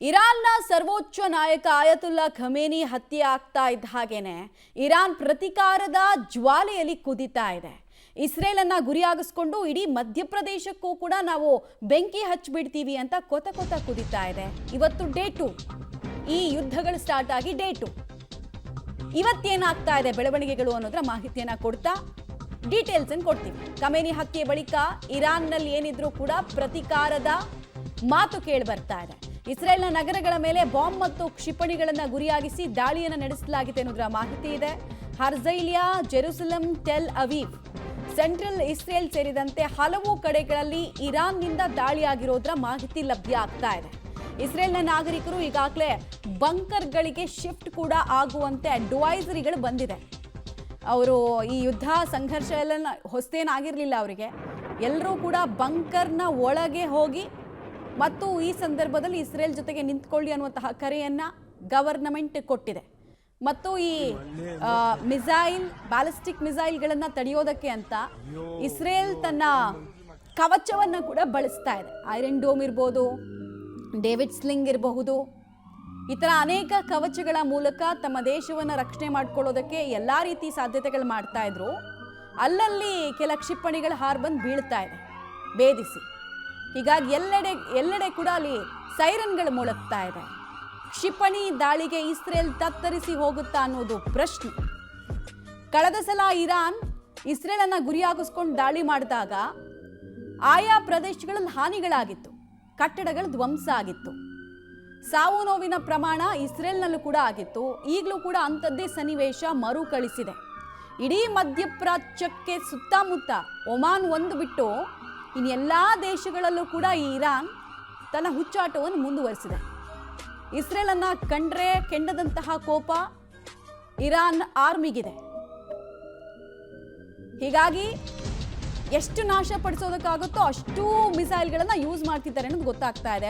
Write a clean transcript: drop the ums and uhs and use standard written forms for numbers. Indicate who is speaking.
Speaker 1: ಇರಾನ್ನ ಸರ್ವೋಚ್ಚ ನಾಯಕ ಆಯತುಲ್ಲಾ ಖಮೇನಿ ಹತ್ಯೆ ಆಗ್ತಾ ಇದ್ದ ಹಾಗೇನೆ ಇರಾನ್ ಪ್ರತಿಕಾರದ ಜ್ವಾಲೆಯಲ್ಲಿ ಕುದಿತಾ ಇದೆ. ಇಸ್ರೇಲ್ ಅನ್ನ ಗುರಿಯಾಗಿಸಿಕೊಂಡು ಇಡೀ ಮಧ್ಯಪ್ರದೇಶಕ್ಕೂ ಕೂಡ ನಾವು ಬೆಂಕಿ ಹಚ್ಚಿಬಿಡ್ತೀವಿ ಅಂತ ಕೊತ ಕುದಿತಾ ಇದೆ. ಇವತ್ತು ಡೇ 2, ಈ ಯುದ್ಧಗಳು ಸ್ಟಾರ್ಟ್ ಆಗಿ ಡೇ 2. ಇವತ್ತೇನಾಗ್ತಾ ಇದೆ ಬೆಳವಣಿಗೆಗಳು ಅನ್ನೋದರ ಮಾಹಿತಿಯನ್ನ ಕೊಡ್ತಾ ಡೀಟೇಲ್ಸ್ ಅನ್ನು ಕೊಡ್ತೀವಿ. ಖಮೇನಿ ಹತ್ಯೆ ಬಳಿಕ ಇರಾನ್ನಲ್ಲಿ ಏನಿದ್ರು ಕೂಡ ಪ್ರತಿಕಾರದ ಮಾತು ಕೇಳಿ ಬರ್ತಾ ಇದೆ. ಇಸ್ರೇಲ್ನ ನಗರಗಳ ಮೇಲೆ ಬಾಂಬ್ ಮತ್ತು ಕ್ಷಿಪಣಿಗಳನ್ನು ಗುರಿಯಾಗಿಸಿ ದಾಳಿಯನ್ನು ನಡೆಸಲಾಗಿದೆ ಅನ್ನೋದರ ಮಾಹಿತಿ ಇದೆ. ಹರ್ಜೈಲಿಯಾ, Jerusalem, tell Aviv, central Israel ಸೇರಿದಂತೆ ಹಲವು ಕಡೆಗಳಲ್ಲಿ ಇರಾನ್ನಿಂದ ದಾಳಿಯಾಗಿರೋದ್ರ ಮಾಹಿತಿ ಲಭ್ಯ ಆಗ್ತಾ ಇದೆ. ಇಸ್ರೇಲ್ನ ನಾಗರಿಕರು ಈಗಾಗಲೇ ಬಂಕರ್ಗಳಿಗೆ ಶಿಫ್ಟ್ ಕೂಡ ಆಗುವಂತೆ ಅಡ್ವೈಸರಿಗಳು ಬಂದಿದೆ. ಅವರು ಈ ಯುದ್ಧ ಸಂಘರ್ಷ ಎಲ್ಲ ಹೊಸತೇನಾಗಿರಲಿಲ್ಲ ಅವರಿಗೆ. ಎಲ್ಲರೂ ಕೂಡ ಬಂಕರ್ನ ಒಳಗೆ ಹೋಗಿ ಮತ್ತು ಈ ಸಂದರ್ಭದಲ್ಲಿ ಇಸ್ರೇಲ್ ಜೊತೆಗೆ ನಿಂತ್ಕೊಳ್ಳಿ ಅನ್ನುವಂತಹ ಕರೆಯನ್ನ ಗವರ್ನಮೆಂಟ್ ಕೊಟ್ಟಿದೆ. ಮತ್ತು ಈ ಬ್ಯಾಲಿಸ್ಟಿಕ್ ಮಿಸೈಲ್ಗಳನ್ನು ತಡೆಯೋದಕ್ಕೆ ಅಂತ ಇಸ್ರೇಲ್ ತನ್ನ ಕವಚವನ್ನು ಕೂಡ ಬಳಸ್ತಾ ಇದೆ. ಐರನ್ ಡೋಮ್ ಇರ್ಬೋದು, ಡೇವಿಡ್ ಸ್ಲಿಂಗ್ ಇರಬಹುದು, ಈ ಥರ ಅನೇಕ ಕವಚಗಳ ಮೂಲಕ ತಮ್ಮ ದೇಶವನ್ನು ರಕ್ಷಣೆ ಮಾಡ್ಕೊಳ್ಳೋದಕ್ಕೆ ಎಲ್ಲ ರೀತಿ ಸಾಧ್ಯತೆಗಳು ಮಾಡ್ತಾ ಇದ್ರು. ಅಲ್ಲಲ್ಲಿ ಕೆಲ ಕ್ಷಿಪಣಿಗಳು ಹಾರ್ಬಂದು ಬೀಳ್ತಾ ಇದೆ ಭೇದಿಸಿ. ಹೀಗಾಗಿ ಎಲ್ಲೆಡೆ ಕೂಡ ಅಲ್ಲಿ ಸೈರನ್ಗಳು ಮೊಳಗ್ತಾ ಇದೆ. ಕ್ಷಿಪಣಿ ದಾಳಿಗೆ ಇಸ್ರೇಲ್ ತತ್ತರಿಸಿ ಹೋಗುತ್ತಾ ಅನ್ನೋದು ಪ್ರಶ್ನೆ. ಕಳೆದ ಸಲ ಇರಾನ್ ಇಸ್ರೇಲ್ ಅನ್ನ ಗುರಿಯಾಗಿಸ್ಕೊಂಡು ದಾಳಿ ಮಾಡಿದಾಗ ಆಯಾ ಪ್ರದೇಶಗಳಲ್ಲಿ ಹಾನಿಗಳಾಗಿತ್ತು, ಕಟ್ಟಡಗಳು ಧ್ವಂಸ ಆಗಿತ್ತು, ಸಾವು ನೋವಿನ ಪ್ರಮಾಣ ಇಸ್ರೇಲ್ನಲ್ಲೂ ಕೂಡ ಆಗಿತ್ತು. ಈಗಲೂ ಕೂಡ ಅಂಥದ್ದೇ ಸನ್ನಿವೇಶ ಮರುಕಳಿಸಿದೆ. ಇಡೀ ಮಧ್ಯಪ್ರಾಚ್ಯಕ್ಕೆ ಸುತ್ತಮುತ್ತ ಒಮಾನ್ ಒಂದು ಬಿಟ್ಟು ಇನ್ನೆಲ್ಲ ದೇಶಗಳಲ್ಲೂ ಕೂಡ ಈ ಇರಾನ್ ತನ್ನ ಹುಚ್ಚಾಟವನ್ನು ಮುಂದುವರಿಸಿದೆ. ಇಸ್ರೇಲ್ ಅನ್ನ ಕಂಡ್ರೆ ಕೆಂಡದಂತಹ ಕೋಪ ಇರಾನ್ ಆರ್ಮಿಗಿದೆ. ಹೀಗಾಗಿ ಎಷ್ಟು ನಾಶ ಪಡಿಸೋದಕ್ಕಾಗುತ್ತೋ ಅಷ್ಟು ಮಿಸೈಲ್ಗಳನ್ನು ಯೂಸ್ ಮಾಡ್ತಿದ್ದಾರೆ ಅನ್ನೋದು ಗೊತ್ತಾಗ್ತಾ ಇದೆ.